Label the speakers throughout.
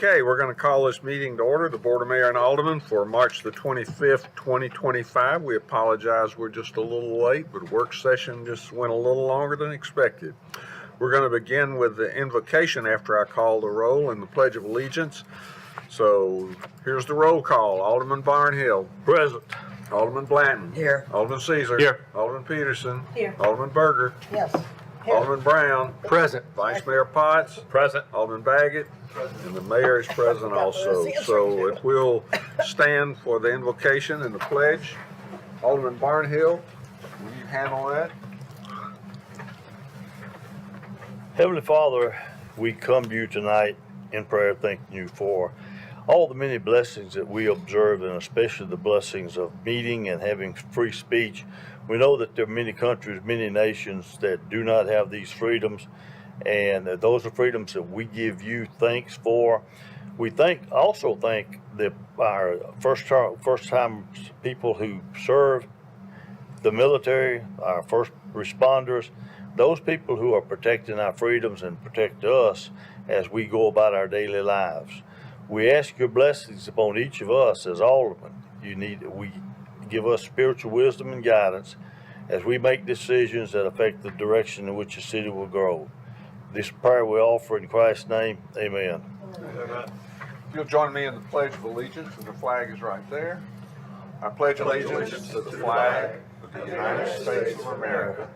Speaker 1: Okay, we're going to call this meeting to order, the Board of Mayor and Aldermen for March the 25th, 2025. We apologize, we're just a little late, but work session just went a little longer than expected. We're going to begin with the invocation after I call the roll and the Pledge of Allegiance. So here's the roll call. Alderman Barnhill.
Speaker 2: Present.
Speaker 1: Alderman Blanton.
Speaker 3: Here.
Speaker 1: Alderman Caesar.
Speaker 2: Here.
Speaker 1: Alderman Peterson.
Speaker 3: Here.
Speaker 1: Alderman Berger.
Speaker 3: Yes.
Speaker 1: Alderman Brown.
Speaker 2: Present.
Speaker 1: Vice Mayor Potts.
Speaker 2: Present.
Speaker 1: Alderman Baggett. And the mayor is present also. So if we'll stand for the invocation and the pledge. Alderman Barnhill, will you handle that?
Speaker 2: Heavenly Father, we come to you tonight in prayer thanking you for all the many blessings that we observe, and especially the blessings of meeting and having free speech. We know that there are many countries, many nations that do not have these freedoms, and those are freedoms that we give you thanks for. We also thank our first-time people who serve the military, our first responders, those people who are protecting our freedoms and protect us as we go about our daily lives. We ask your blessings upon each of us as aldermen. We give us spiritual wisdom and guidance as we make decisions that affect the direction in which the city will grow. This prayer we offer in Christ's name. Amen.
Speaker 1: Amen. You'll join me in the Pledge of Allegiance, and the flag is right there. I pledge allegiance to the flag of the United States of America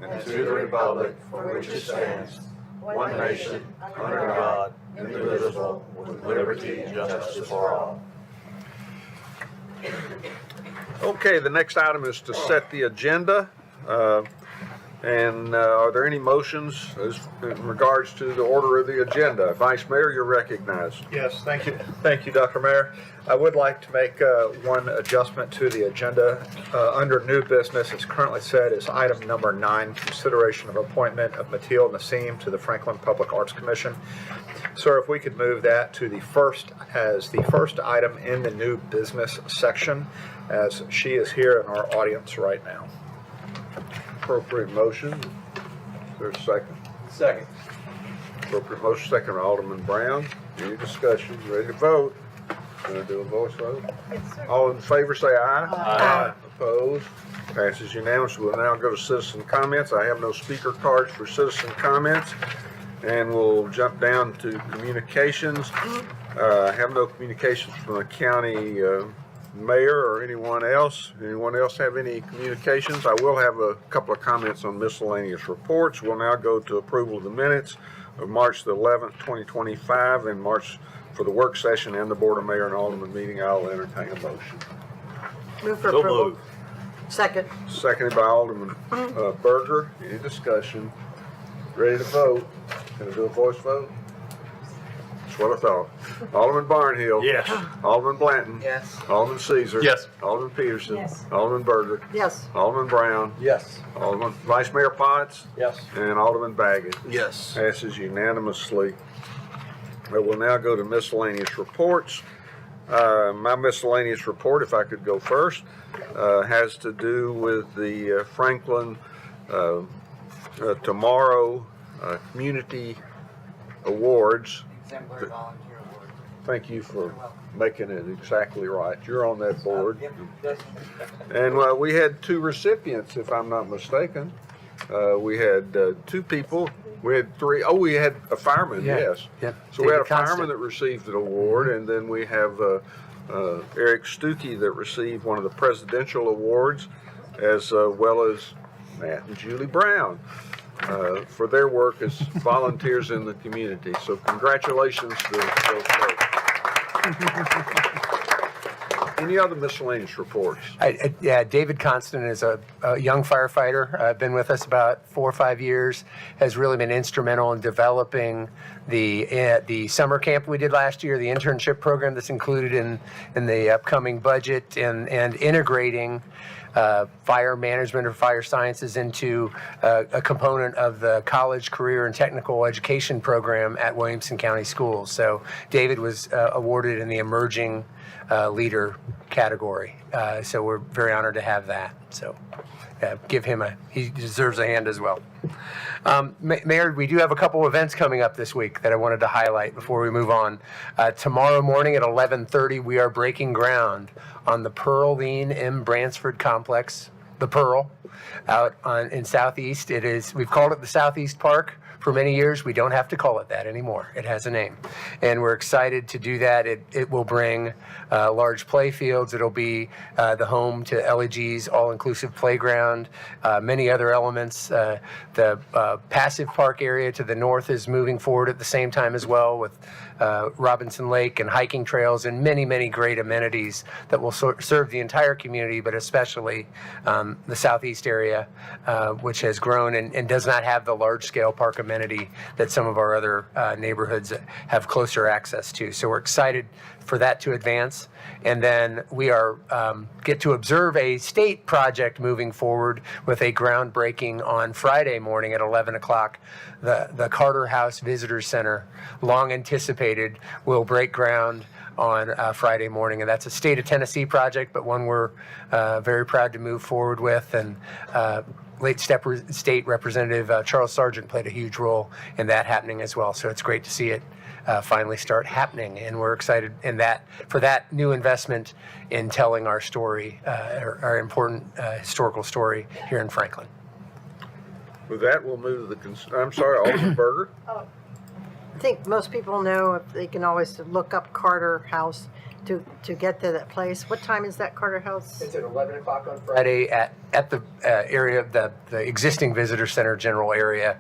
Speaker 1: and to the republic for which it stands, one nation, under God, indivisible, with liberty and justice for all. Okay, the next item is to set the agenda. Are there any motions in regards to the order of the agenda? Vice Mayor, you're recognized.
Speaker 4: Yes, thank you. Thank you, Dr. Mayor. I would like to make one adjustment to the agenda. Under new business, it's currently set as item number 9, consideration of appointment of Matil Nassim to the Franklin Public Arts Commission. Sir, if we could move that to the first item in the new business section, as she is here in our audience right now.
Speaker 1: Appropriate motion. Is there a second?
Speaker 4: Second.
Speaker 1: Appropriate motion, second, Alderman Brown. Any discussion? Ready to vote? Going to do a voice vote?
Speaker 3: Yes, sir.
Speaker 1: All in favor say aye.
Speaker 3: Aye.
Speaker 1: Opposed? Passes unanimously. We'll now go to citizen comments. I have no speaker cards for citizen comments. And we'll jump down to communications. I have no communications from the county mayor or anyone else. Anyone else have any communications? I will have a couple of comments on miscellaneous reports. We'll now go to approval of the minutes of March the 11th, 2025, and March for the work session and the Board of Mayor and Alderman meeting. I'll entertain a motion.
Speaker 3: Move for
Speaker 2: So
Speaker 3: approval.
Speaker 2: moved.
Speaker 3: Second.
Speaker 1: Seconded by Alderman Berger. Any discussion? Ready to vote? Gonna do a voice vote? That's what I thought. Alderman Barnhill.
Speaker 2: Yes.
Speaker 1: Alderman Blanton.
Speaker 3: Yes.
Speaker 1: Alderman Caesar.
Speaker 2: Yes.
Speaker 1: Alderman Peterson.
Speaker 3: Yes.
Speaker 1: Alderman Berger.
Speaker 3: Yes.
Speaker 1: Alderman Brown.
Speaker 4: Yes.
Speaker 1: Alderman Vice Mayor Potts.
Speaker 4: Yes.
Speaker 1: And Alderman Baggett.
Speaker 4: Yes.
Speaker 1: Passes unanimously. We'll now go to miscellaneous reports. My miscellaneous report, if I could go first, has to do with the Franklin tomorrow community awards.
Speaker 3: Exemplary volunteer award.
Speaker 1: Thank you for making it exactly right. You're on that board.
Speaker 3: Yes.
Speaker 1: And we had 2 recipients, if I'm not mistaken. We had 2 people. We had 3. Oh, we had a fireman, yes.
Speaker 5: Yeah.
Speaker 1: So we had a
Speaker 5: David Constant.
Speaker 1: fireman that received an award, and then we have Eric Stuckey that received one of the presidential awards, as well as Matt and Julie Brown for their work as volunteers in the community. So congratulations to those folks. Any other miscellaneous reports?
Speaker 5: Yeah, David Constant is a young firefighter, been with us about 4 or 5 years, has really been instrumental in developing the summer camp we did last year, the internship program that's included in the upcoming budget, and integrating fire management or fire sciences into a component of the college, career, and technical education program at Williamson County Schools. So David was awarded in the emerging leader category. So we're very honored to have that. So give him he deserves a hand as well. Mayor, we do have a couple events coming up this week that I wanted to highlight before we move on. Tomorrow morning at 11:30, we are breaking ground on the Pearline M. Bransford Complex, the Pearl, out in Southeast. We've called it the Southeast Park for many years. We don't have to call it that anymore. It has a name. And we're excited to do that. It will bring large play fields. It'll be the home to LEG's all-inclusive playground, many other elements. The passive park area to the north is moving forward at the same time as well, with Robinson Lake and hiking trails and many, many great amenities that will serve the entire community, but especially the southeast area, which has grown and does not have the large-scale park amenity that some of our other neighborhoods have closer access to. So we're excited for that to advance. And then we get to observe a state project moving forward with a groundbreaking on Friday morning at 11 o'clock. The Carter House Visitor Center, long anticipated, will break ground on Friday morning. And that's a state of Tennessee project, but one we're very proud to move forward with. And late state representative Charles Sargent played a huge role in that happening as well. So it's great to see it finally start happening, and we're excited for that new investment in telling our story, our important historical story here in Franklin.
Speaker 1: With that, we'll move to I'm sorry, Alderman Berger.
Speaker 3: I think most people know if they can always look up Carter House to get to that place. What time is that Carter House?
Speaker 5: It's at 11 o'clock on Friday at the area of the existing visitor center general area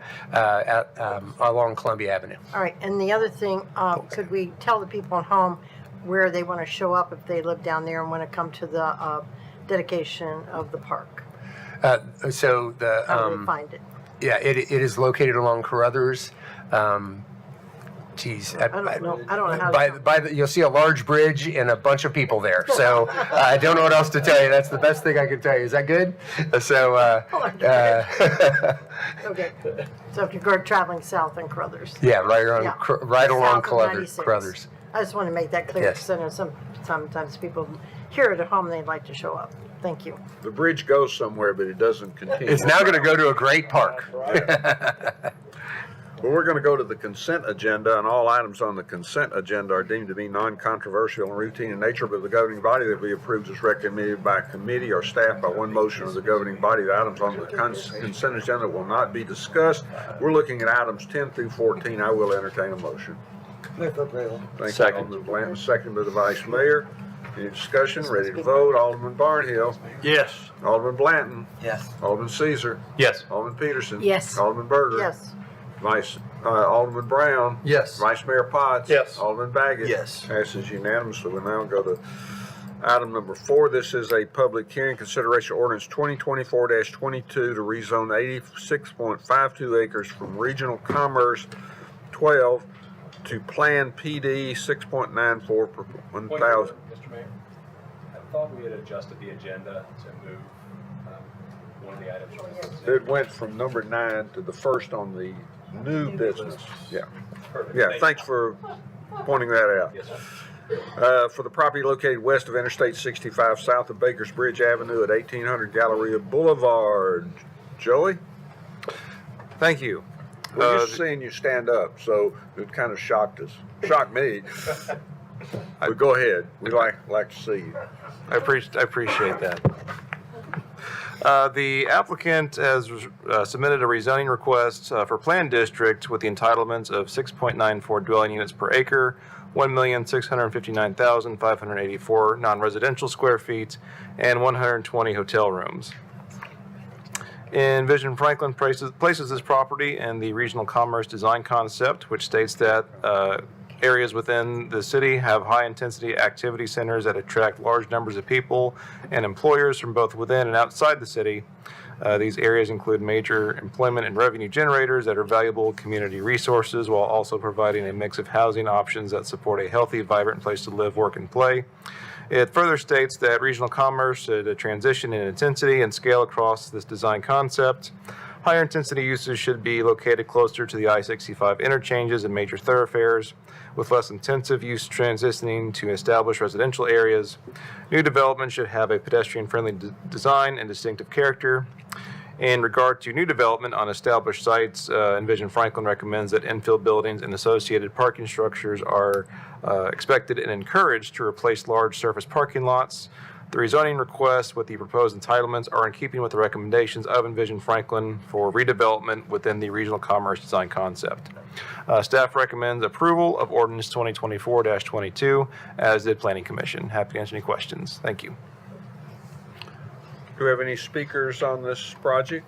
Speaker 5: along Columbia Avenue.
Speaker 3: All right, and the other thing, could we tell the people at home where they want to show up if they live down there and want to come to the dedication of the park? How do they find it?
Speaker 5: Yeah, it is located along Carruthers.
Speaker 3: I don't know how
Speaker 5: you'll see a large bridge and a bunch of people there. So I don't know what else to tell you. That's the best thing I can tell you. Is that good? So
Speaker 3: okay. So if you're traveling south in Carruthers.
Speaker 5: Yeah, right along
Speaker 3: Carruthers.
Speaker 5: Carruthers.
Speaker 3: I just want to make that clear,
Speaker 5: Yes.
Speaker 3: because I know sometimes people hear it at home and they'd like to show up. Thank you.
Speaker 1: The bridge goes somewhere, but it doesn't continue.
Speaker 5: It's now going to go to a great park.
Speaker 1: Well, we're going to go to the consent agenda, and all items on the consent agenda are deemed to be non-controversial and routine in nature, but the governing body that we approve is recommended by committee or staff by one motion of the governing body. The items on the consent agenda will not be discussed. We're looking at items 10 through 14. I will entertain a motion.
Speaker 3: Move for approval.
Speaker 1: Thank
Speaker 2: Second.
Speaker 1: you, Alderman Blanton, second by the vice mayor. Any discussion? Ready to vote? Alderman Barnhill.
Speaker 2: Yes.
Speaker 1: Alderman Blanton.
Speaker 3: Yes.
Speaker 1: Alderman Caesar.
Speaker 2: Yes.
Speaker 1: Alderman Peterson.
Speaker 3: Yes.
Speaker 1: Alderman Berger.
Speaker 3: Yes.
Speaker 1: Alderman Brown.
Speaker 4: Yes.
Speaker 1: Vice Mayor Potts.
Speaker 2: Yes.
Speaker 1: Alderman Baggett.
Speaker 4: Yes.
Speaker 1: Passes unanimously. We'll now go to item number 4. This is a public hearing, consideration ordinance 2024-22 to rezone 86.52 acres from Regional Commerce 12 to Plan PD 6.94 per 1,000.
Speaker 6: Mr. Mayor, I thought we had adjusted the agenda to move one of the items from the consent.
Speaker 1: It went from number 9 to the first on the new business. Yeah.
Speaker 6: Perfect.
Speaker 1: Yeah,
Speaker 6: Thank you.
Speaker 1: thanks for pointing that out.
Speaker 6: Yes, sir.
Speaker 1: For the property located west of Interstate 65, south of Bakers Bridge Avenue at 1800 Galleria Boulevard. Joey?
Speaker 7: Thank you.
Speaker 1: We're just seeing you stand up, so it kind of shocked us. Shocked me. But go ahead. We'd like to see you.
Speaker 7: I appreciate that. The applicant has submitted a rezoning request for Plan District with the entitlements of 6.94 dwelling units per acre, 1,659,584 non-residential square feet, and 120 hotel rooms. Envision Franklin places this property in the regional commerce design concept, which states that areas within the city have high-intensity activity centers that attract large numbers of people and employers from both within and outside the city. These areas include major employment and revenue generators that are valuable community resources, while also providing a mix of housing options that support a healthy, vibrant place to live, work, and play. It further states that regional commerce should transition in intensity and scale across this design concept. Higher intensity uses should be located closer to the I-65 interchanges and major thoroughfares, with less intensive use transitioning to established residential areas. New development should have a pedestrian-friendly design and distinctive character. In regard to new development on established sites, Envision Franklin recommends that infill buildings and associated parking structures are expected and encouraged to replace large surface parking lots. The rezoning requests with the proposed entitlements are in keeping with the recommendations of Envision Franklin for redevelopment within the regional commerce design concept. Staff recommends approval of ordinance 2024-22, as did Planning Commission. Happy to answer any questions. Thank you.
Speaker 1: Do we have any speakers on this project?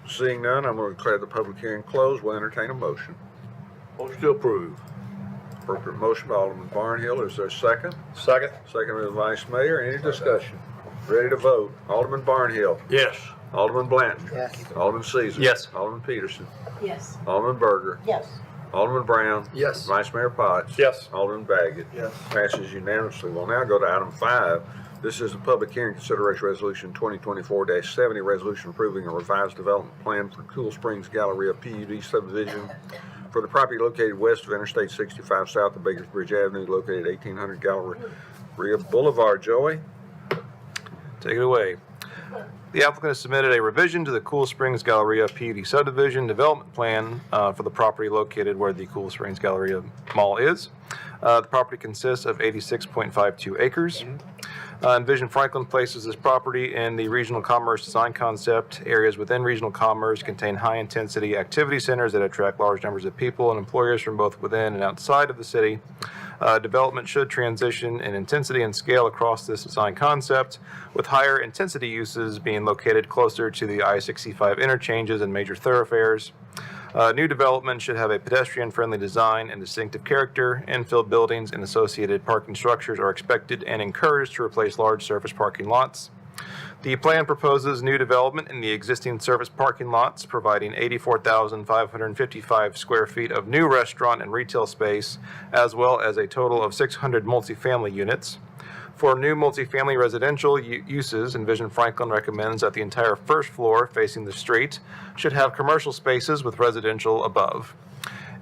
Speaker 1: Seeing none, I'm going to declare the public hearing closed. We'll entertain a motion.
Speaker 2: Motion to approve.
Speaker 1: Appropriate motion by Alderman Barnhill. Is there a second?
Speaker 4: Second.
Speaker 1: Second by the Vice Mayor. Any discussion? Ready to vote. Alderman Barnhill.
Speaker 2: Yes.
Speaker 1: Alderman Blanton.
Speaker 3: Yes.
Speaker 1: Alderman Caesar.
Speaker 7: Yes.
Speaker 1: Alderman Peterson.
Speaker 3: Yes.
Speaker 1: Alderman Berger.
Speaker 3: Yes.
Speaker 1: Alderman Brown.
Speaker 4: Yes.
Speaker 1: Vice Mayor Potts.
Speaker 4: Yes.
Speaker 1: Alderman Baggett.
Speaker 4: Yes.
Speaker 1: Passes unanimously. We'll now go to item 5. This is a public hearing consideration resolution 2024-70, resolution approving a revised development plan for Cool Springs Galleria PUD subdivision for the property located west of Interstate 65 south of Bakers Bridge Avenue, located 1800 Galleria Boulevard. Joey?
Speaker 7: Take it away. The applicant has submitted a revision to the Cool Springs Galleria PUD subdivision development plan for the property located where the Cool Springs Galleria Mall is. The property consists of 86.52 acres. Envision Franklin places this property in the regional commerce design concept. Areas within regional commerce contain high-intensity activity centers that attract large numbers of people and employers from both within and outside of the city. Development should transition in intensity and scale across this design concept, with higher intensity uses being located closer to the I-65 interchanges and major thoroughfares. New development should have a pedestrian-friendly design and distinctive character. Infill buildings and associated parking structures are expected and encouraged to replace large surface parking lots. The plan proposes new development in the existing surface parking lots, providing 84,555 square feet of new restaurant and retail space, as well as a total of 600 multifamily units. For new multifamily residential uses, Envision Franklin recommends that the entire first floor facing the street should have commercial spaces with residential above.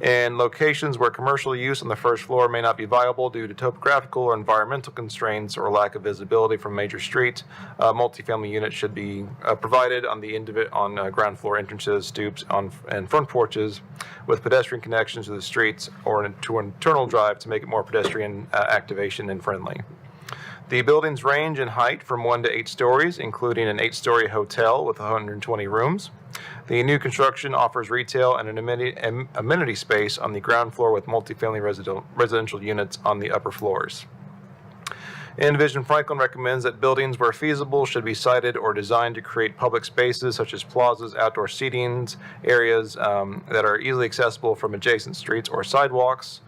Speaker 7: In locations where commercial use on the first floor may not be viable due to topographical or environmental constraints or lack of visibility from major street, multifamily units should be provided on the ground floor entrances, stoops, and front porches with pedestrian connections to the streets or to an internal drive to make it more pedestrian activation and friendly. The buildings range in height from 1 to 8 stories, including an 8-story hotel with 120 rooms. The new construction offers retail and an amenity space on the ground floor with multifamily residential units on the upper floors. Envision Franklin recommends that buildings where feasible should be sited or designed to create public spaces such as plazas, outdoor seatings, areas that are easily accessible from adjacent streets or sidewalks.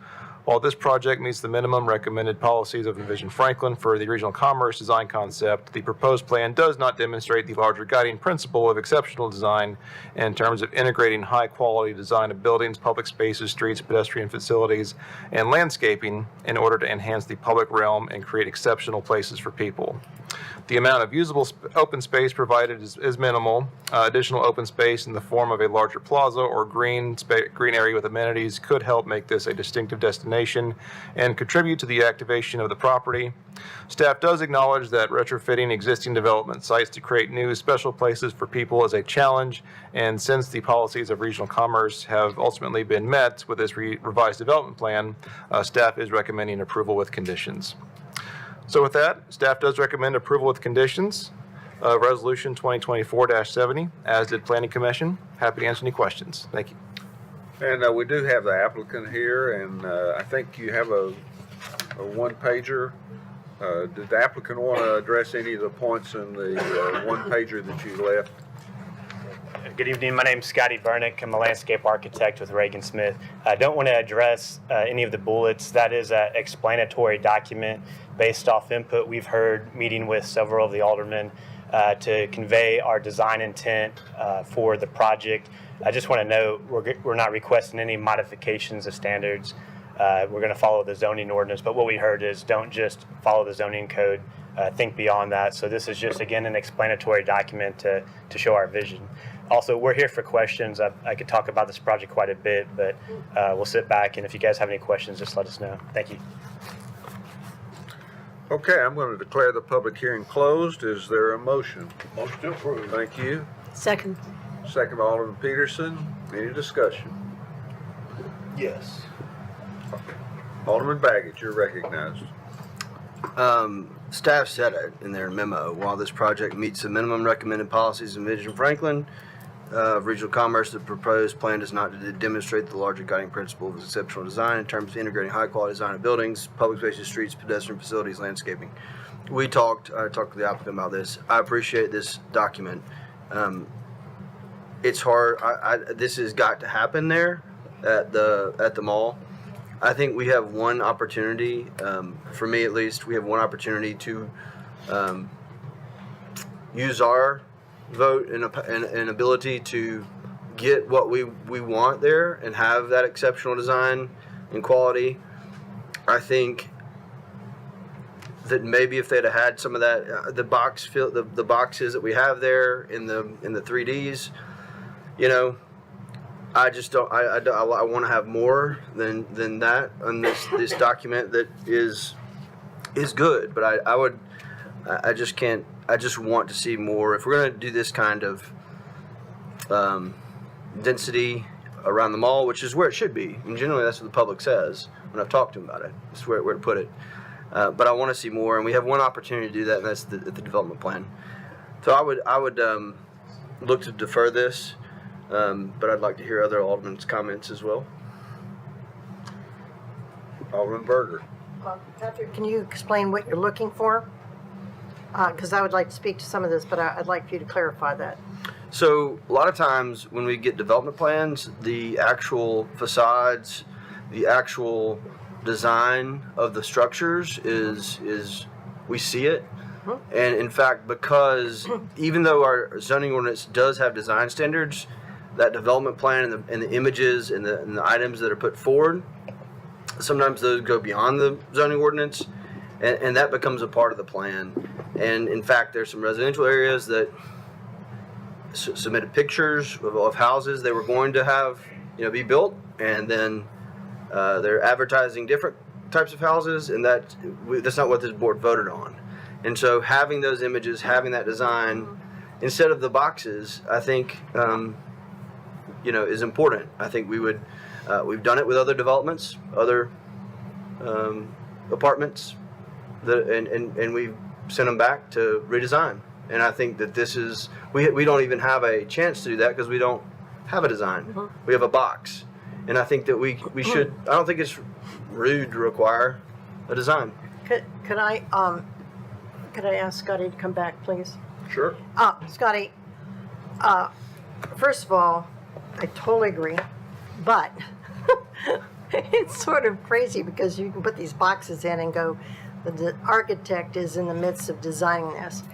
Speaker 7: While this project meets the minimum recommended policies of Envision Franklin for the regional commerce design concept, the proposed plan does not demonstrate the larger guiding principle of exceptional design in terms of integrating high-quality design of buildings, public spaces, streets, pedestrian facilities, and landscaping in order to enhance the public realm and create exceptional places for people. The amount of usable open space provided is minimal. Additional open space in the form of a larger plaza or green area with amenities could help make this a distinctive destination and contribute to the activation of the property. Staff does acknowledge that retrofitting existing development sites to create new special places for people is a challenge, and since the policies of regional commerce have ultimately been met with this revised development plan, staff is recommending approval with conditions. So with that, staff does recommend approval with conditions of Resolution 2024-70, as did Planning Commission. Happy to answer any questions. Thank you.
Speaker 1: And we do have the applicant here, and I think you have a one-pager. Did the applicant want to address any of the points in the one-pager that you left?
Speaker 8: Good evening. My name is Scotty Burnick. I'm a landscape architect with Reagan Smith. I don't want to address any of the bullets. That is an explanatory document based off input we've heard meeting with several of the aldermen to convey our design intent for the project. I just want to note we're not requesting any modifications of standards. We're going to follow the zoning ordinance, but what we heard is don't just follow the zoning code, think beyond that. So this is just, again, an explanatory document to show our vision. Also, we're here for questions. I could talk about this project quite a bit, but we'll sit back, and if you guys have any questions, just let us know. Thank you.
Speaker 1: Okay, I'm going to declare the public hearing closed. Is there a motion?
Speaker 2: Motion to approve.
Speaker 1: Thank you.
Speaker 3: Second.
Speaker 1: Second by Alderman Peterson. Any discussion?
Speaker 2: Yes.
Speaker 1: Alderman Baggett, you're recognized.
Speaker 9: Staff said it in their memo. While this project meets the minimum recommended policies of Vision Franklin Regional Commerce, the proposed plan does not demonstrate the larger guiding principle of exceptional design in terms of integrating high-quality design of buildings, public spaces, streets, pedestrian facilities, landscaping. I talked to the applicant about this. I appreciate this document. It's hard. This has got to happen there at the mall. I think we have one opportunity, for me at least, we have one opportunity to use our vote and ability to get what we want there and have that exceptional design and quality. I think that maybe if they'd have had some of that, the boxes that we have there in the 3Ds, you know, I just don't. I want to have more than that on this document that is good. But I just can't. I just want to see more. If we're going to do this kind of density around the mall, which is where it should be, and generally that's what the public says when I've talked to them about it. That's where to put it. But I want to see more, and we have one opportunity to do that, and that's the development plan. So I would look to defer this. But I'd like to hear other aldermen's comments as well.
Speaker 1: Alderman Berger.
Speaker 3: Patrick, can you explain what you're looking for? Because I would like to speak to some of this, but I'd like for you to clarify that.
Speaker 9: So a lot of times when we get development plans, the actual facades, the actual design of the structures is we see it. And in fact, because even though our zoning ordinance does have design standards, that development plan and the images and the items that are put forward, sometimes those go beyond the zoning ordinance, and that becomes a part of the plan. And in fact, there's some residential areas that submitted pictures of houses they were going to have, be built, and then they're advertising different types of houses, and that's not what this board voted on. And so having those images, having that design, instead of the boxes, I think, is important. I think we've done it with other developments, other apartments, and we've sent them back to redesign. And I think that this is, we don't even have a chance to do that because we don't have a design. We have a box. And I think that we should, I don't think it's rude to require a design.
Speaker 3: Could I ask Scotty to come back, please?
Speaker 1: Sure.
Speaker 3: Scotty, first of all, I totally agree, but it's sort of crazy because you can put these boxes in and go, the architect is in the midst of designing this.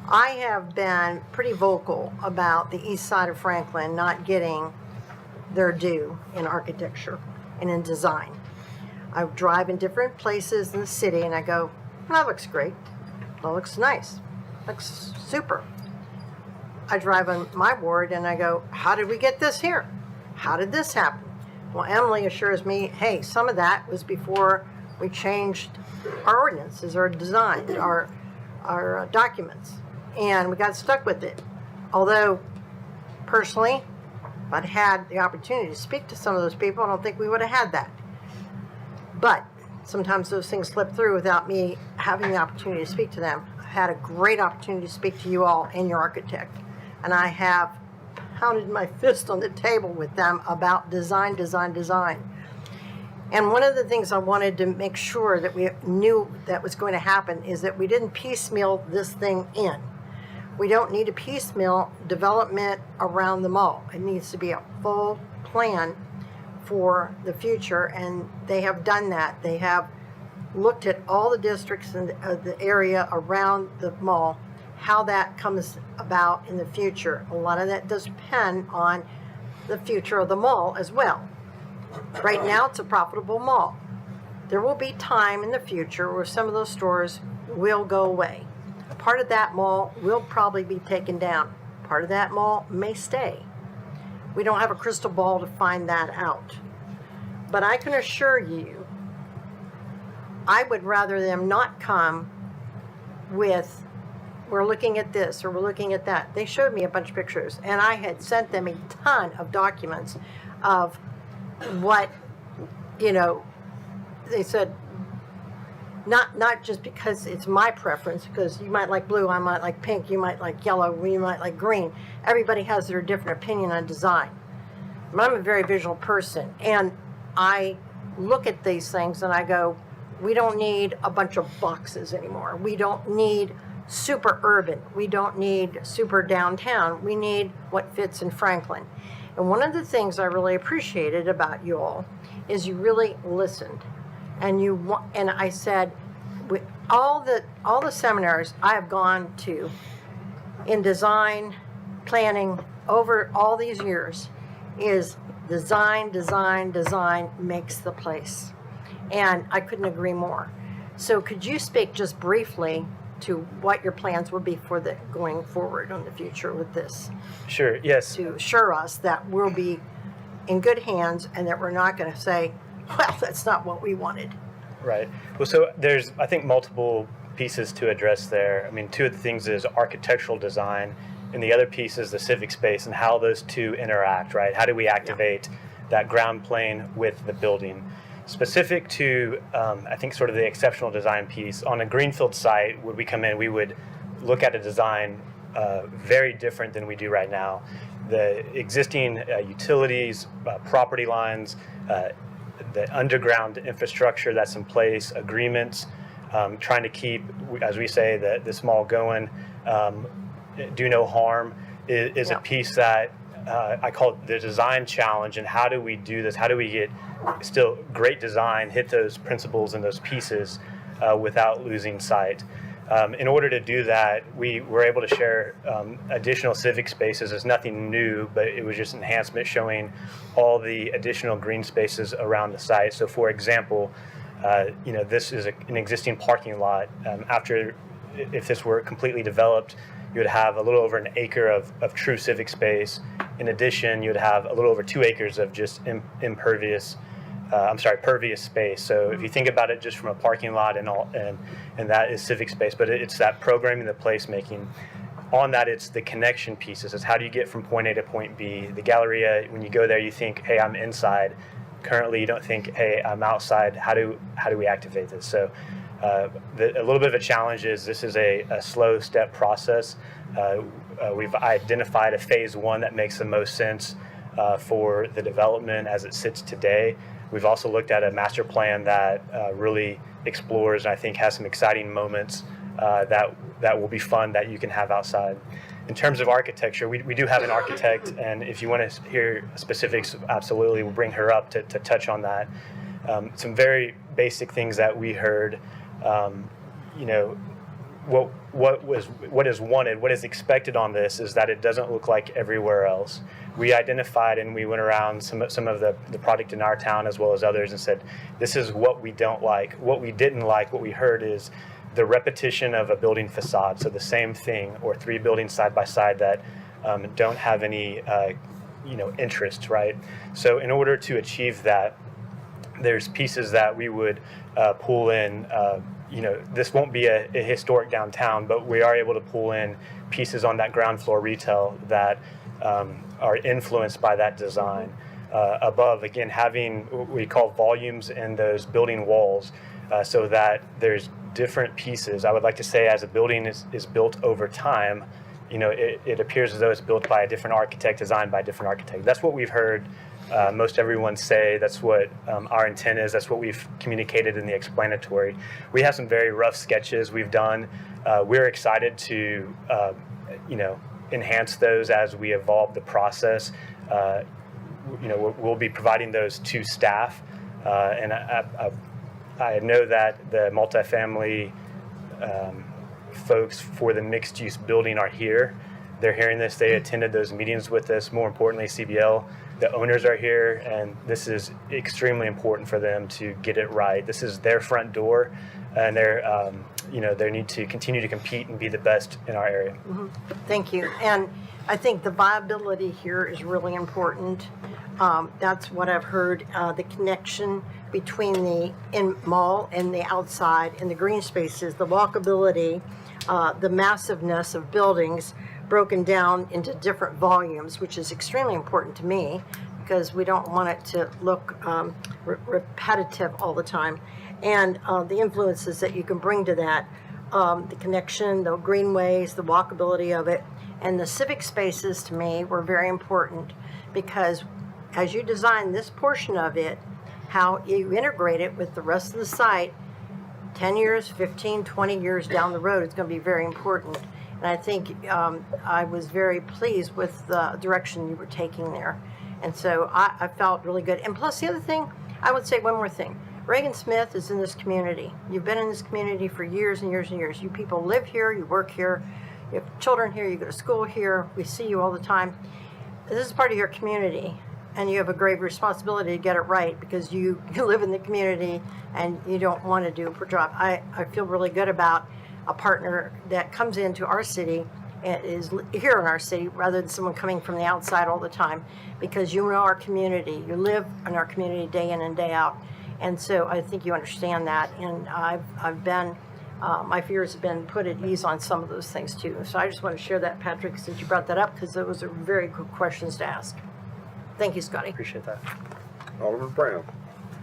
Speaker 3: I have been pretty vocal about the east side of Franklin not getting their due in architecture and in design. I drive in different places in the city and I go, that looks great. That looks nice. Looks super. I drive on my ward and I go, how did we get this here? How did this happen? Well, Emily assures me, hey, some of that was before we changed our ordinances, our design, our documents, and we got stuck with it. Although, personally, if I'd had the opportunity to speak to some of those people, I don't think we would have had that. But sometimes those things slip through without me having the opportunity to speak to them. I've had a great opportunity to speak to you all and your architect. And I have pounded my fist on the table with them about design. And one of the things I wanted to make sure that we knew that was going to happen is that we didn't piecemeal this thing in. We don't need a piecemeal development around the mall. It needs to be a full plan for the future, and they have done that. They have looked at all the districts in the area around the mall, how that comes about in the future. A lot of that does depend on the future of the mall as well. Right now, it's a profitable mall. There will be time in the future where some of those stores will go away. Part of that mall will probably be taken down. Part of that mall may stay. We don't have a crystal ball to find that out. But I can assure you, I would rather them not come with, we're looking at this or we're looking at that. They showed me a bunch of pictures, and I had sent them a ton of documents of what, they said, not just because it's my preference, because you might like blue, I might like pink, you might like yellow, you might like green. Everybody has their different opinion on design. But I'm a very visual person, and I look at these things and I go, we don't need a bunch of boxes anymore. We don't need super urban. We don't need super downtown. We need what fits in Franklin. And one of the things I really appreciated about you all is you really listened. And I said, with all the seminars I have gone to in design, planning over all these years, is design makes the place. And I couldn't agree more. So could you speak just briefly to what your plans would be for the going forward in the future with this?
Speaker 8: Sure, yes.
Speaker 3: To assure us that we'll be in good hands and that we're not going to say, well, that's not what we wanted.
Speaker 8: Right. Well, so there's, I think, multiple pieces to address there. I mean, two of the things is architectural design, and the other piece is the civic space and how those two interact, right? How do we activate that ground plane with the building? Specific to, I think, sort of the exceptional design piece, on a greenfield site, would we come in, we would look at a design very different than we do right now. The existing utilities, property lines, the underground infrastructure that's in place, agreements, trying to keep, as we say, the small going, do no harm, is a piece that I call it the design challenge. And how do we do this? How do we get still great design, hit those principles and those pieces without losing sight? In order to do that, we were able to share additional civic spaces. It's nothing new, but it was just enhancement showing all the additional green spaces around the site. So, for example, this is an existing parking lot. If this were completely developed, you would have a little over an acre of true civic space. In addition, you would have a little over 2 acres of just pervious space. So if you think about it just from a parking lot and that is civic space, but it's that programming, the placemaking. On that, it's the connection pieces. It's how do you get from point A to point B. The Galleria, when you go there, you think, hey, I'm inside. Currently, you don't think, hey, I'm outside. How do we activate this? So a little bit of a challenge is this is a slow step process. We've identified a phase one that makes the most sense for the development as it sits today. We've also looked at a master plan that really explores and I think has some exciting moments that will be fun that you can have outside. In terms of architecture, we do have an architect, and if you want to hear specifics, absolutely, we'll bring her up to touch on that. Some very basic things that we heard, what is wanted, what is expected on this is that it doesn't look like everywhere else. We identified and we went around some of the product in our town as well as others and said, this is what we don't like. What we didn't like, what we heard is the repetition of a building facade. So the same thing, or 3 buildings side by side that don't have any interest, right? So in order to achieve that, there's pieces that we would pull in. This won't be a historic downtown, but we are able to pull in pieces on that ground floor retail that are influenced by that design. Above, again, having what we call volumes in those building walls so that there's different pieces. I would like to say as a building is built over time, it appears as though it's built by a different architect, designed by a different architect. That's what we've heard most everyone say. That's what our intent is. That's what we've communicated in the explanatory. We have some very rough sketches we've done. We're excited to, enhance those as we evolve the process. We'll be providing those to staff, and I know that the multifamily folks for the mixed-use building are here. they're hearing this. They attended those meetings with us. More importantly, CBL, the owners are here, and this is extremely important for them to get it right. This is their front door, and they need to continue to compete and be the best in our area.
Speaker 3: Thank you. And I think the viability here is really important. That's what I've heard, the connection between the mall and the outside and the green spaces, the walkability, the massiveness of buildings broken down into different volumes, which is extremely important to me because we don't want it to look repetitive all the time. And the influences that you can bring to that, the connection, the greenways, the walkability of it, and the civic spaces to me were very important because as you design this portion of it, how you integrate it with the rest of the site, 10 years, 15, 20 years down the road, it's going to be very important. And I think I was very pleased with the direction you were taking there. And so I felt really good. And plus the other thing, I would say one more thing. Reagan Smith is in this community. You've been in this community for years and years and years. You people live here, you work here, you have children here, you go to school here, we see you all the time. This is part of your community, and you have a grave responsibility to get it right because you live in the community and you don't want to do a poor job. I feel really good about a partner that comes into our city and is here in our city rather than someone coming from the outside all the time because you know our community. You live in our community day in and day out. And so I think you understand that. And I've been, my fears have been put at ease on some of those things too. So I just want to share that, Patrick, since you brought that up because those are very good questions to ask. Thank you, Scotty.
Speaker 8: Appreciate that.
Speaker 1: Alderman Brown.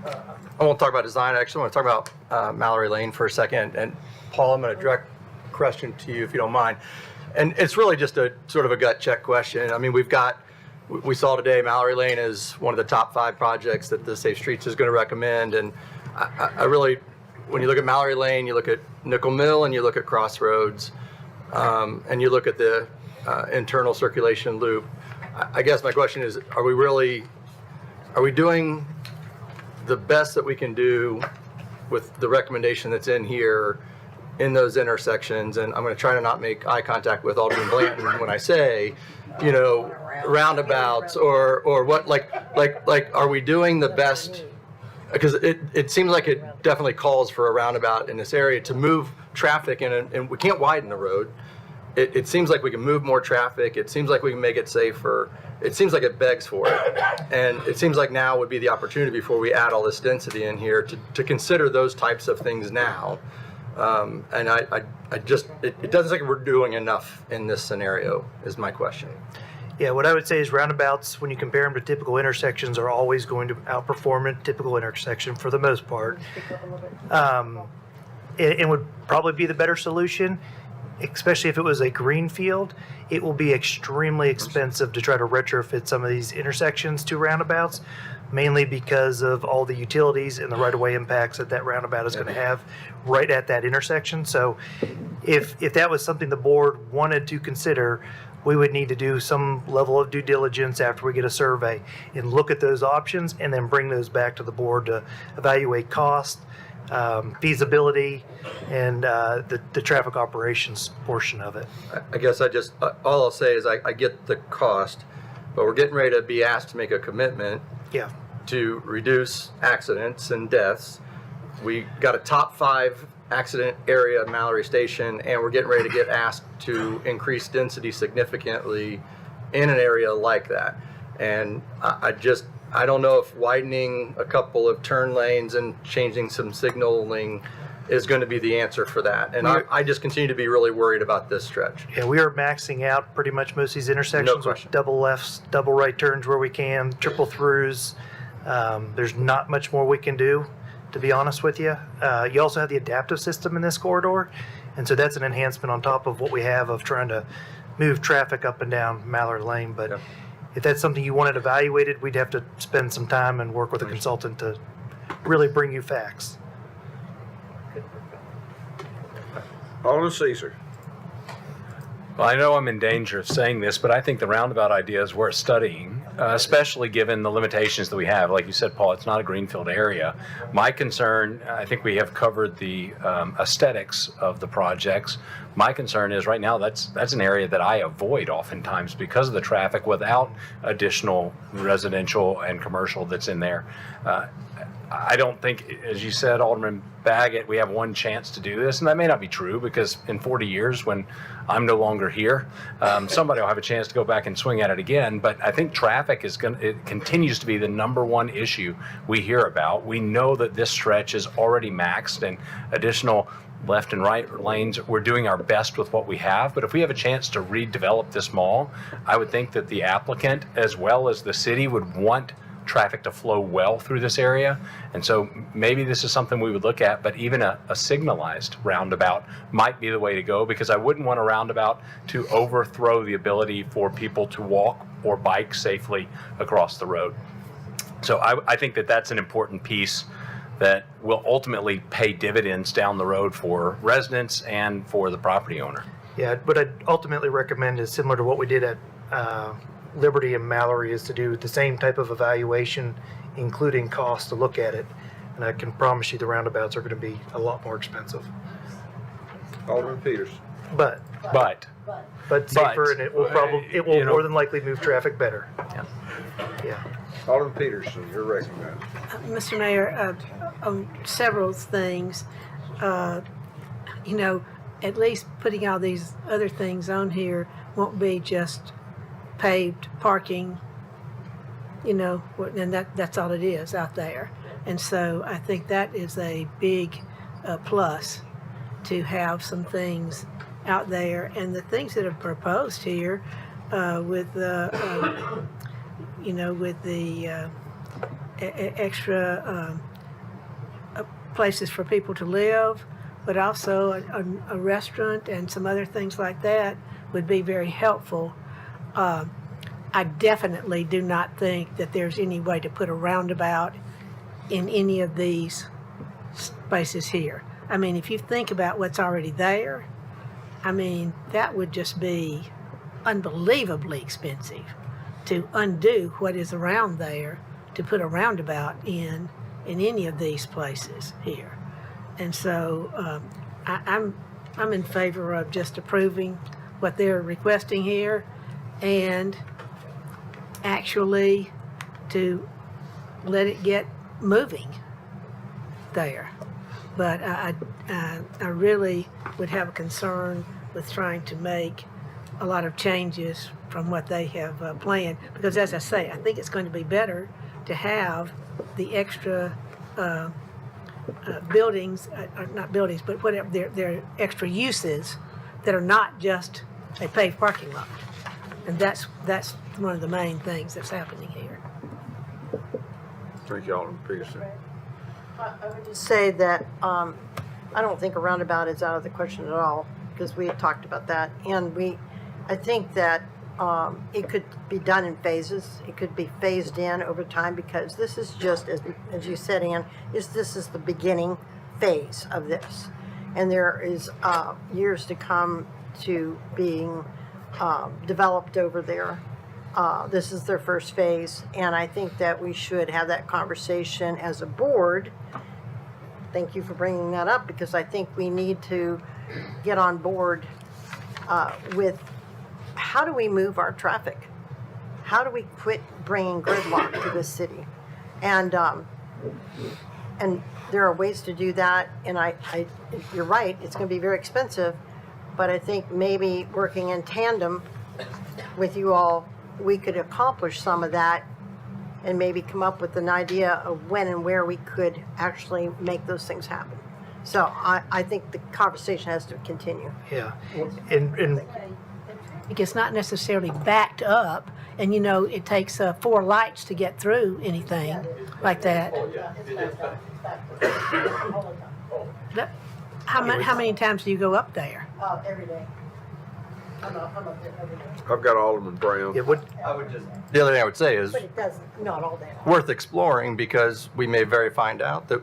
Speaker 10: I won't talk about design. I actually want to talk about Mallory Lane for a second. And Paul, I'm going to direct a question to you if you don't mind. And it's really just a sort of a gut check question. I mean, we saw today Mallory Lane is one of the top 5 projects that the Safe Streets is going to recommend. And I really, when you look at Mallory Lane, you look at Nickel Mill and you look at Crossroads, and you look at the internal circulation loop. I guess my question is, are we doing the best that we can do with the recommendation that's in here in those intersections? And I'm going to try to not make eye contact with Alderman Blanton when I say, roundabouts or what, like, are we doing the best? Because it seems like it definitely calls for a roundabout in this area to move traffic and we can't widen the road. It seems like we can move more traffic. It seems like we can make it safer. It seems like it begs for it. And it seems like now would be the opportunity before we add all this density in here to consider those types of things now. And it doesn't seem like we're doing enough in this scenario is my question.
Speaker 11: Yeah, what I would say is roundabouts, when you compare them to typical intersections, are always going to outperform a typical intersection for the most part. It would probably be the better solution, especially if it was a green field. It will be extremely expensive to try to retrofit some of these intersections to roundabouts, mainly because of all the utilities and the right-of-way impacts that roundabout is going to have right at that intersection. So if that was something the board wanted to consider, we would need to do some level of due diligence after we get a survey and look at those options and then bring those back to the board to evaluate cost, feasibility, and the traffic operations portion of it.
Speaker 10: I guess all I'll say is I get the cost, but we're getting ready to be asked to make a commitment
Speaker 11: Yeah.
Speaker 10: to reduce accidents and deaths. We got a top 5 accident area at Mallory Station, and we're getting ready to get asked to increase density significantly in an area like that. And I don't know if widening a couple of turn lanes and changing some signaling is going to be the answer for that. And I just continue to be really worried about this stretch.
Speaker 11: Yeah, we are maxing out pretty much most of these intersections.
Speaker 10: No question.
Speaker 11: With double lefts, double right turns where we can, triple throughs. There's not much more we can do, to be honest with you. You also have the adaptive system in this corridor, and so that's an enhancement on top of what we have of trying to move traffic up and down Mallard Lane. But
Speaker 10: Yeah.
Speaker 11: if that's something you wanted evaluated, we'd have to spend some time and work with a consultant to really bring you facts.
Speaker 1: Alderman Caesar.
Speaker 6: Well, I know I'm in danger of saying this, but I think the roundabout idea is worth studying, especially given the limitations that we have. Like you said, Paul, it's not a greenfield area. My concern, I think we have covered the aesthetics of the projects. My concern is right now that's an area that I avoid oftentimes because of the traffic without additional residential and commercial that's in there. I don't think, as you said, Alderman Baggett, we have one chance to do this, and that may not be true because in 40 years when I'm no longer here, somebody will have a chance to go back and swing at it again. But I think traffic it continues to be the number one issue we hear about. We know that this stretch is already maxed and additional left and right lanes, we're doing our best with what we have. But if we have a chance to redevelop this mall, I would think that the applicant as well as the city would want traffic to flow well through this area. And so maybe this is something we would look at, but even a signalized roundabout might be the way to go, because I wouldn't want a roundabout to overthrow the ability for people to walk or bike safely across the road. So I think that that's an important piece that will ultimately pay dividends down the road for residents and for the property owner.
Speaker 11: Yeah, what I'd ultimately recommend is similar to what we did at Liberty and Mallory, is to do the same type of evaluation, including cost to look at it. And I can promise you the roundabouts are going to be a lot more expensive.
Speaker 1: Alderman Peters.
Speaker 11: But safer, and it will more than likely move traffic better. Yeah.
Speaker 1: Alderman Peterson, you're recognized.
Speaker 12: Mr. Mayor, on several things, at least putting all these other things on here won't be just paved parking, and that's all it is out there. And so I think that is a big plus, to have some things out there. And the things that are proposed here with the extra places for people to live, but also a restaurant and some other things like that would be very helpful. I definitely do not think that there's any way to put a roundabout in any of these spaces here. I mean, if you think about what's already there, that would just be unbelievably expensive to undo what is around there, to put a roundabout in any of these places here. And so I'm in favor of just approving what they're requesting here, and actually to let it get moving there. But I really would have a concern with trying to make a lot of changes from what they have planned, because as I say, I think it's going to be better to have the extra buildings, not buildings, but whatever their extra uses that are not just a paved parking lot. And that's one of the main things that's happening here.
Speaker 1: Thank you, Alderman Peterson.
Speaker 3: I would just say that I don't think a roundabout is out of the question at all, because we had talked about that. And I think that it could be done in phases. It could be phased in over time, because this is just, as you said, Ann, this is the beginning phase of this. And there is years to come to being developed over there. This is their first phase, and I think that we should have that conversation as a board. Thank you for bringing that up, because I think we need to get on board with how do we move our traffic? How do we quit bringing gridlock to this city? And there are ways to do that, and you're right, it's going to be very expensive, but I think maybe working in tandem with you all, we could accomplish some of that, and maybe come up with an idea of when and where we could actually make those things happen. So I think the conversation has to continue.
Speaker 11: Yeah, and
Speaker 12: It's not necessarily backed up, and it takes 4 lights to get through anything like that. How many times do you go up there?
Speaker 3: Every day. I'm up there every day.
Speaker 1: I've got Alderman Brown.
Speaker 10: The other thing I would say is
Speaker 3: But it doesn't, not all day.
Speaker 10: worth exploring, because we may find out that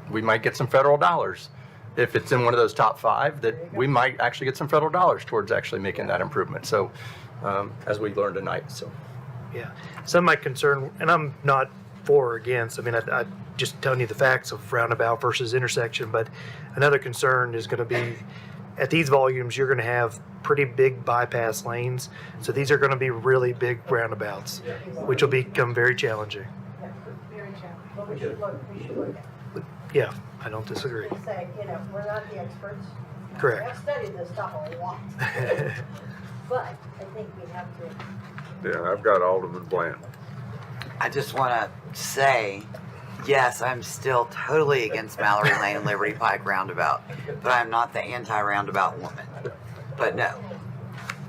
Speaker 10: we might get some federal dollars. If it's in one of those top 5, that we might actually get some federal dollars towards actually making that improvement. So, as we learned tonight, so.
Speaker 11: yeah, some of my concern, and I'm not for or against, I just telling you the facts of roundabout versus intersection, but another concern is going to be at these volumes, you're going to have pretty big bypass lanes. So these are going to be really big roundabouts, which will become very challenging.
Speaker 3: Very challenging. But we should look at it.
Speaker 11: Yeah, I don't disagree.
Speaker 3: Say, we're not the experts.
Speaker 11: Correct.
Speaker 3: I've studied this stuff a lot. But I think we have to.
Speaker 1: Yeah, I've got Alderman Blanton.
Speaker 13: I just want to say, yes, I'm still totally against Mallory Lane and Liberty Pike roundabout, but I'm not the anti-roundabout woman. But no,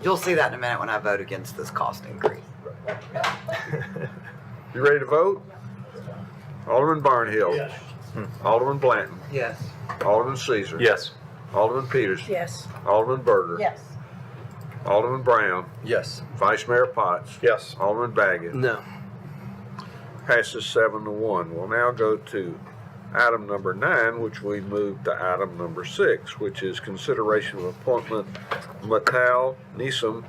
Speaker 13: you'll see that in a minute when I vote against this cost increase.
Speaker 1: You ready to vote? Alderman Barnhill.
Speaker 2: Yes.
Speaker 1: Alderman Blanton.
Speaker 13: Yes.
Speaker 1: Alderman Caesar.
Speaker 7: Yes.
Speaker 1: Alderman Peters.
Speaker 12: Yes.
Speaker 1: Alderman Berger.
Speaker 3: Yes.
Speaker 1: Alderman Brown.
Speaker 10: Yes.
Speaker 1: Vice Mayor Potts.
Speaker 4: Yes.
Speaker 1: Alderman Baggett.
Speaker 9: No.
Speaker 1: Passes 7-1. We'll now go to item number 9, which we moved to item number 6, which is consideration of appointment Matal Neeson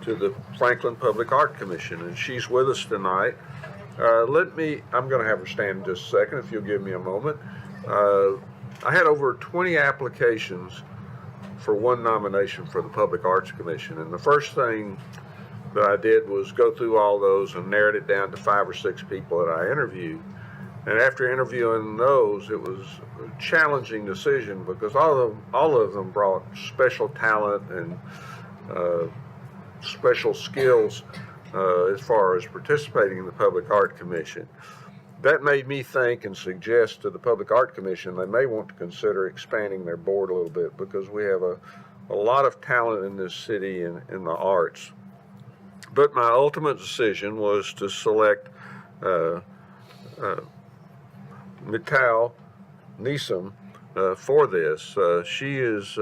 Speaker 1: to the Franklin Public Art Commission, and she's with us tonight. I'm going to have her stand in just a second, if you'll give me a moment. I had over 20 applications for one nomination for the Public Arts Commission, and the first thing that I did was go through all those and narrowed it down to 5 or 6 people that I interviewed. And after interviewing those, it was a challenging decision because all of them brought special talent and special skills as far as participating in the Public Art Commission. That made me think and suggest to the Public Art Commission they may want to consider expanding their board a little bit because we have a lot of talent in this city in the arts. But my ultimate decision was to select Matal Neeson for this. She is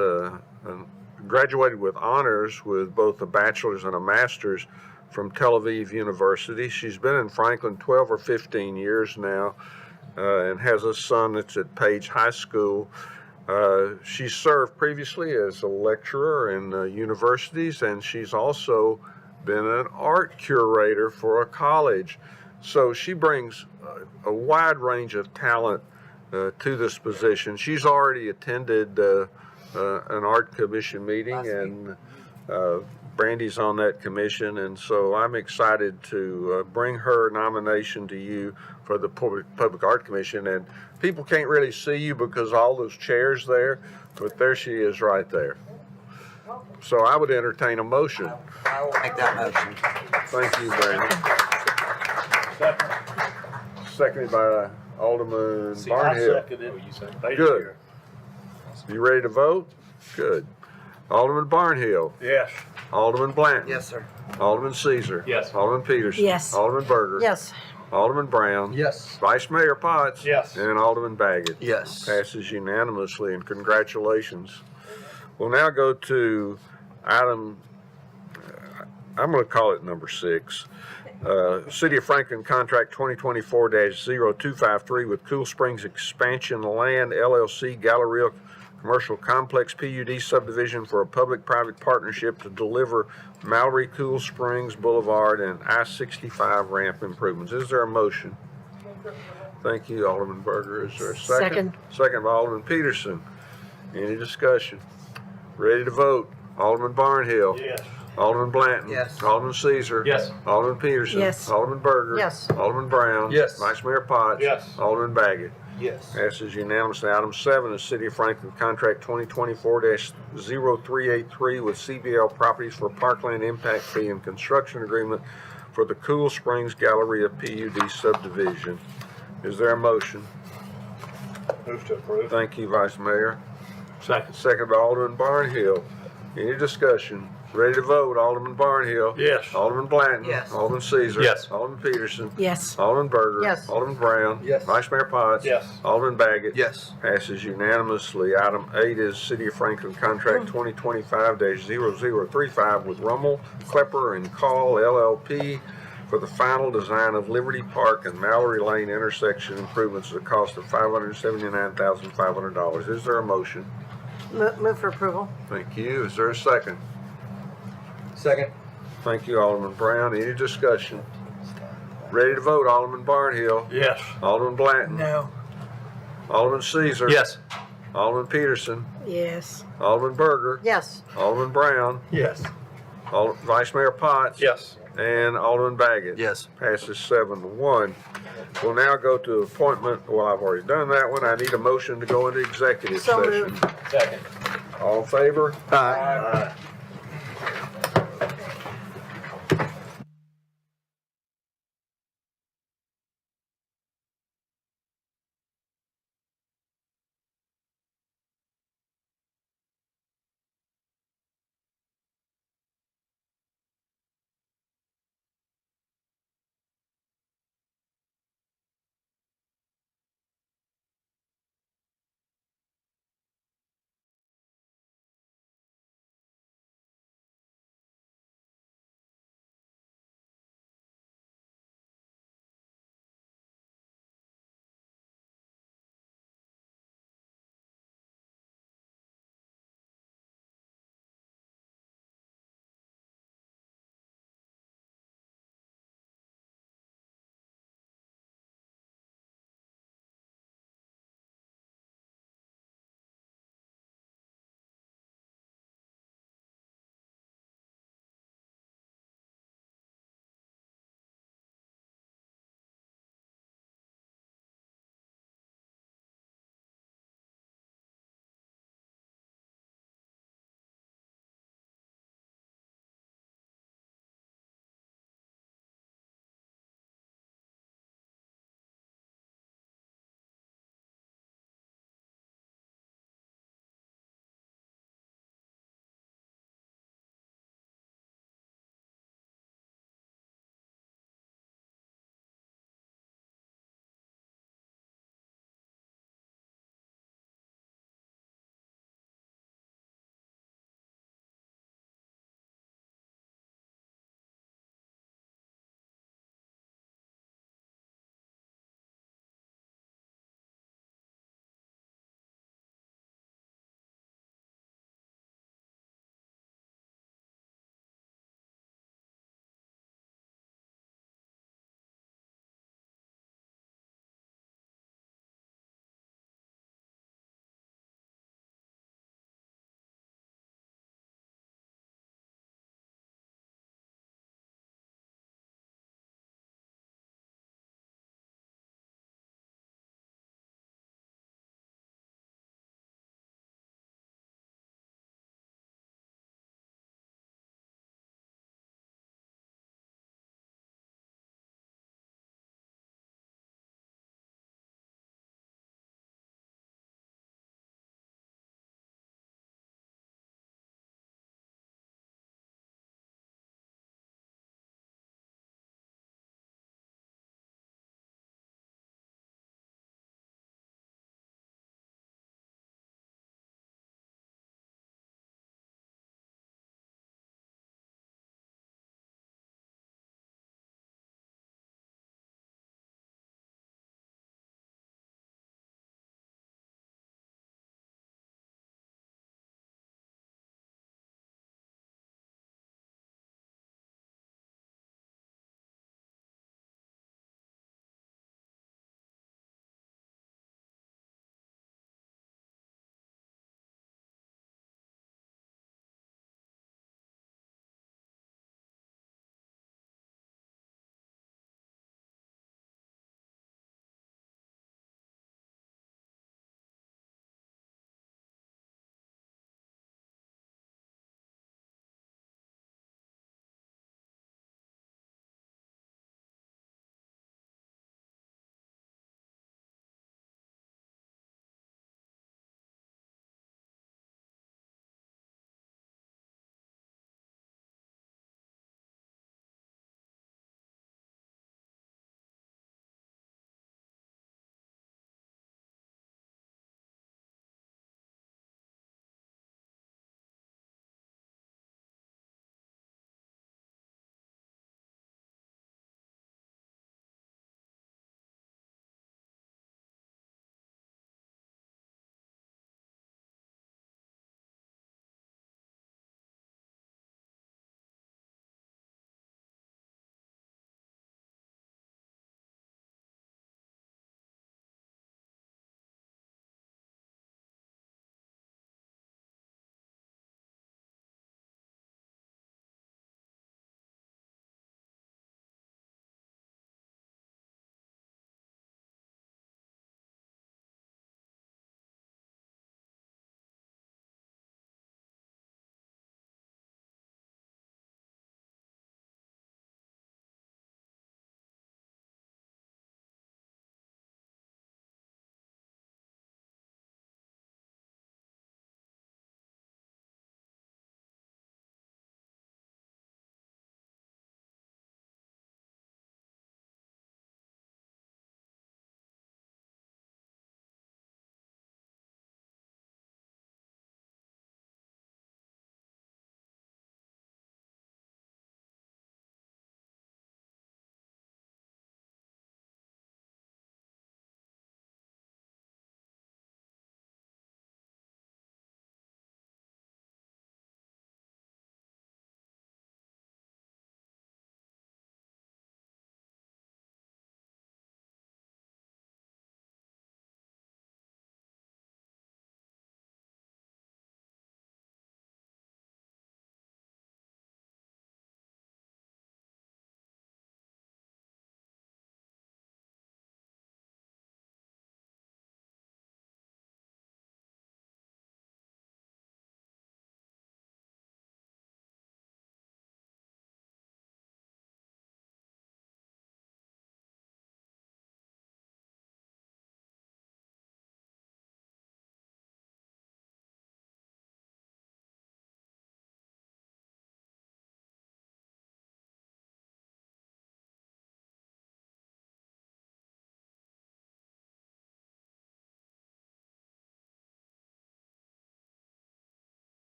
Speaker 1: graduated with honors with both a bachelor's and a master's from Tel Aviv University. She's been in Franklin 12 or 15 years now and has a son that's at Page High School. She served previously as a lecturer in universities, and she's also been an art curator for a college. So she brings a wide range of talent to this position. She's already attended an art commission meeting, and Brandy's on that commission, and so I'm excited to bring her nomination to you for the Public Art Commission. And people can't really see you because all those chairs there, but there she is right there. So I would entertain a motion.
Speaker 13: I will make that motion.
Speaker 1: Thank you, Brandy. Seconded by Alderman Barnhill. Good. You ready to vote? Good. Alderman Barnhill.
Speaker 2: Yes.
Speaker 1: Alderman Blanton.
Speaker 13: Yes, sir.
Speaker 1: Alderman Caesar.
Speaker 2: Yes.
Speaker 1: Alderman Peterson.
Speaker 12: Yes.
Speaker 1: Alderman Berger.
Speaker 3: Yes.
Speaker 1: Alderman Brown.
Speaker 10: Yes.
Speaker 1: Vice Mayor Potts.
Speaker 2: Yes.
Speaker 1: And Alderman Baggett.
Speaker 9: Yes.
Speaker 1: Passes unanimously, and congratulations. We'll now go to item, I'm going to call it number 6. City of Franklin Contract 2024-0253 with Cool Springs Expansion Land LLC Galleria Commercial Complex PUD subdivision for a public-private partnership to deliver Mallory Cool Springs Boulevard and I-65 ramp improvements. Is there a motion? Thank you, Alderman Berger. Is there a second?
Speaker 3: Second.
Speaker 1: Second by Alderman Peterson. Any discussion? Ready to vote? Alderman Barnhill.
Speaker 2: Yes.
Speaker 1: Alderman Blanton.
Speaker 13: Yes.
Speaker 1: Alderman Caesar.
Speaker 2: Yes.
Speaker 1: Alderman Peterson.
Speaker 12: Yes.
Speaker 1: Alderman Berger.
Speaker 3: Yes.
Speaker 1: Alderman Brown.
Speaker 10: Yes.
Speaker 1: Vice Mayor Potts.
Speaker 2: Yes.
Speaker 1: Alderman Baggett.
Speaker 10: Yes.
Speaker 1: Passes unanimously. Item 7 is City of Franklin Contract 2024-0383 with CBL Properties for Parkland Impact Fee and Construction Agreement for the Cool Springs Galleria PUD subdivision. Is there a motion?
Speaker 2: Move to approve.
Speaker 1: Thank you, Vice Mayor.
Speaker 2: Second.
Speaker 1: Second by Alderman Barnhill. Any discussion? Ready to vote? Alderman Barnhill.
Speaker 2: Yes.
Speaker 1: Alderman Blanton.
Speaker 13: Yes.
Speaker 1: Alderman Caesar.
Speaker 2: Yes.
Speaker 1: Alderman Peterson.
Speaker 12: Yes.
Speaker 1: Alderman Berger.
Speaker 3: Yes.
Speaker 1: Alderman Brown.
Speaker 10: Yes.
Speaker 1: Vice Mayor Potts.
Speaker 2: Yes.
Speaker 1: Alderman Baggett.
Speaker 9: Yes.
Speaker 1: Passes unanimously. Item 8 is City of Franklin Contract 2025-0035 with Rummel, Klepper, and Call LLP for the final design of Liberty Park and Mallory Lane intersection improvements at a cost of $579,500. Is there a motion?
Speaker 3: Move for approval.
Speaker 1: Thank you. Is there a second?
Speaker 10: Second.
Speaker 1: Thank you, Alderman Brown. Any discussion? Ready to vote? Alderman Barnhill.
Speaker 2: Yes.
Speaker 1: Alderman Blanton.
Speaker 12: No.
Speaker 1: Alderman Caesar.
Speaker 2: Yes.
Speaker 1: Alderman Peterson,
Speaker 12: Yes.
Speaker 1: Alderman Berger,
Speaker 3: Yes.
Speaker 1: Alderman Brown,
Speaker 10: Yes.
Speaker 1: Vice Mayor Potts.
Speaker 4: Yes.
Speaker 1: And Alderman Baggett.
Speaker 9: Yes.
Speaker 1: Passes 7-1. We'll now go to appointment, well, I've already done that one. I need a motion to go into executive
Speaker 3: So
Speaker 1: session.
Speaker 3: moved.
Speaker 1: All in favor?
Speaker 9: Aye.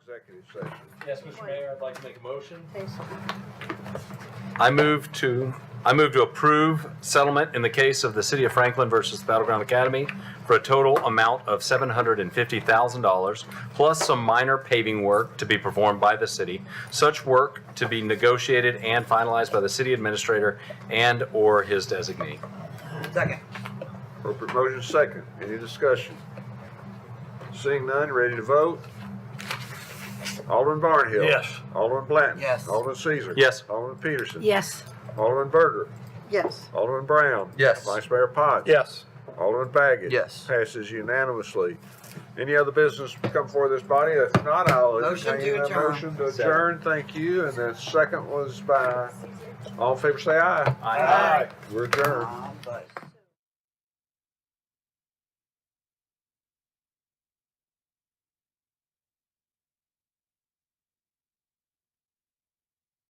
Speaker 1: executive session.
Speaker 6: Yes, Mr. Mayor, I'd like to make a motion.
Speaker 3: Okay, so-
Speaker 6: I move to approve settlement in the case of the City of Franklin versus Battleground Academy for a total amount of $750,000 plus some minor paving work to be performed by the city. Such work to be negotiated and finalized by the city administrator and or his designee.
Speaker 13: Second.
Speaker 1: Appropriate motion second. Any discussion? Seeing none, ready to vote? Alderman Barnhill.
Speaker 2: Yes.
Speaker 1: Alderman Blanton.
Speaker 13: Yes.
Speaker 1: Alderman Caesar.
Speaker 2: Yes.
Speaker 1: Alderman Peterson.
Speaker 12: Yes.
Speaker 1: Alderman Berger.
Speaker 3: Yes.
Speaker 1: Alderman Brown.
Speaker 10: Yes.
Speaker 1: Vice Mayor Potts.
Speaker 4: Yes.
Speaker 1: Alderman Baggett.
Speaker 9: Yes.
Speaker 1: Passes unanimously. Any other business come before this body? If not, I'll
Speaker 13: Motion
Speaker 1: entertain
Speaker 13: to
Speaker 1: a
Speaker 13: adjourn.
Speaker 1: motion to adjourn. Thank you. And the second was by, all in favor say aye.
Speaker 6: Aye.
Speaker 1: We're adjourned.